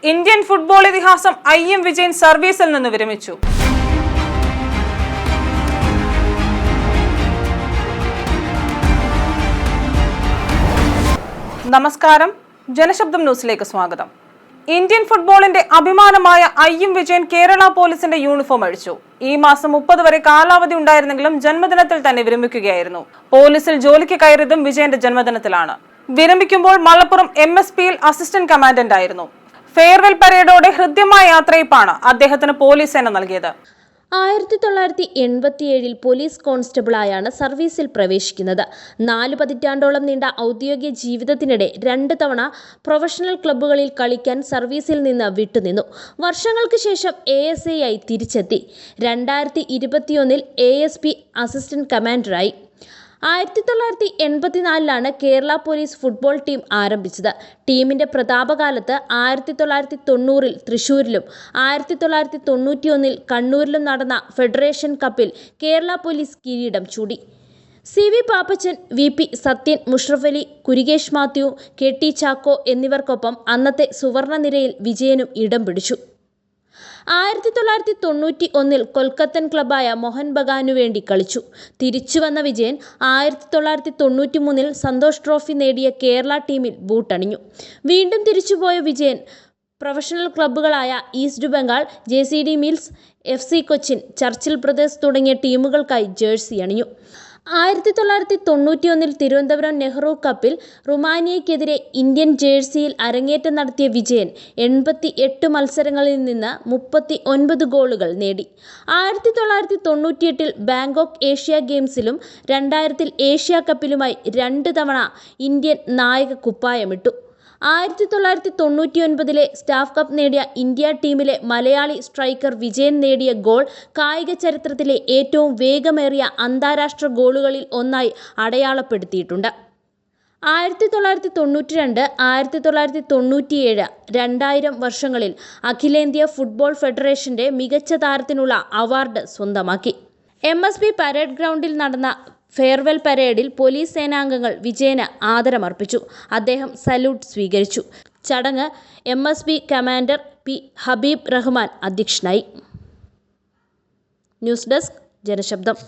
Indian football ഇതിഹാസം IM Vijayan സർവീസിൽ നിന്ന് വിരമിച്ചു. നമസ്കാരം, ജനശബ്ദം ന്യൂസിലേക്ക് സ്വാഗതം. ഇന്ത്യൻ ഫുട്ബോളിന്റെ അഭിമാനമായ IM വിജയൻ കേരള പോലീസിന്റെ യൂണിഫോം അഴിച്ചു. ഈ മാസം 30 വരെ കാലാവധി ഉണ്ടായിരുന്നെങ്കിലും ജന്മദിനത്തിൽ തന്നെ വിരമിക്കുകയായിരുന്നു. പോലീസിൽ ജോലിക്ക് കയറിയതും വിജയന്റെ ജന്മദിനത്തിലാണ്. വിരമിക്കുമ്പോൾ മലപ്പുറം MSPയിൽ അസിസ്റ്റന്റ് കമാൻഡന്റ് ആയിരുന്നു. ഫെയർവെൽ പരേഡോടെ ഹൃദ്യമായ യാത്രയപ്പാണ് അദ്ദേഹത്തിന് പോലീസ് സേന നൽകിയത്. 1987 പോലീസ് കോൺസ്റ്റബിളായാണ് സർവീസിൽ പ്രവേശിക്കുന്നത്. 4 പതിറ്റാണ്ടോളം നീണ്ട ഔദ്യോഗിക ജീവിതത്തിനിടെ 2 തവണ പ്രൊഫഷണൽ ക്ലബ്ബുകളിൽ കളിക്കാൻ സർവീസിൽ നിന്ന് വിട്ടുനിന്നു. വർഷങ്ങൾക്ക് ശേഷം ASA ആയി തിരിച്ചെത്തി. 2021 ASP അസിസ്റ്റന്റ് കമാൻഡറായി. 1984 കേരള പോലീസ് ഫുട്ബോൾ ടീം ആരംഭിച്ചത്. ടീമിന്റെ പ്രതാപകാലത്ത് 1990 തൃശൂരിലും 1991 കണ്ണൂരിലും നടന്ന ഫെഡറേഷൻ കപ്പിൽ കേരള പോലീസ് കിരീടം ചൂടി. CV Pappachan, VP Sathyan, മുഷറഫലി, Kurikesh Mathew, KT Chacko എന്നിവർക്കൊപ്പം അന്നത്തെ സുവർണ നിരയിൽ വിജയനും ഇടം പിടിച്ചു. 1991 കൊൽക്കത്തൻ ക്ലബായ മോഹൻ ബഗാനു വേണ്ടി കളിച്ചു. തിരിച്ചുവന്ന വിജയൻ 1993 സന്തോഷ് ട്രോഫി നേടിയ കേരള ടീമിൽ ബൂട്ടണിഞ്ഞു. വീണ്ടും തിരിച്ചുപോയ വിജയൻ പ്രൊഫഷണൽ ക്ലബ്ബുകളായ east Bengal, JCD mills, FC Cochin, Churchill brothers തുടങ്ങിയ ടീമുകൾക്കായി ജേഴ്സി അണിഞ്ഞു. 1991 തിരുവനന്തപുരം നെഹ്റു കപ്പിൽ റുമാനിയയ്ക്കെതിരെ ഇന്ത്യൻ ജേഴ്സിയിൽ അരങ്ങേറ്റം നടത്തിയ വിജയൻ 88 മത്സരങ്ങളിൽ നിന്ന് 39 ഗോളുകൾ നേടി. 1998 ബാങ്കോക്ക് ഏഷ്യ ഗെയിംസിലും 2000 ഏഷ്യ കപ്പിലുമായി 2 തവണ ഇന്ത്യൻ നായക കുപ്പായമിട്ടു. 1999 സ്റ്റാഫ് കപ്പ് നേടിയ ഇന്ത്യ ടീമിലെ മലയാളി സ്ട്രൈക്കർ വിജയൻ നേടിയ ഗോൾ കായിക ചരിത്രത്തിലെ ഏറ്റവും വേഗമേറിയ അന്താരാഷ്ട്ര ഗോളുകളിൽ ഒന്നായി അടയാളപ്പെടുത്തിയിട്ടുണ്ട്. 1992, 1997, 2000 വർഷങ്ങളിൽ അഖിലേന്ത്യാ ഫുട്ബോൾ ഫെഡറേഷന്റെ മികച്ച താരത്തിനുള്ള അവാർഡ് സ്വന്തമാക്കി. MSP പരേഡ് ഗ്രൗണ്ടിൽ നടന്ന ഫെയർവെൽ പരേഡിൽ പോലീസ് സേനാംഗങ്ങൾ വിജയന് ആദരമർപ്പിച്ചു. അദ്ദേഹം സല്യൂട്ട് സ്വീകരിച്ചു. ചടങ്ങ് MSP commander P. Habeeb Rahman അധ്യക്ഷനായി. News desk, ജനശബ്ദം.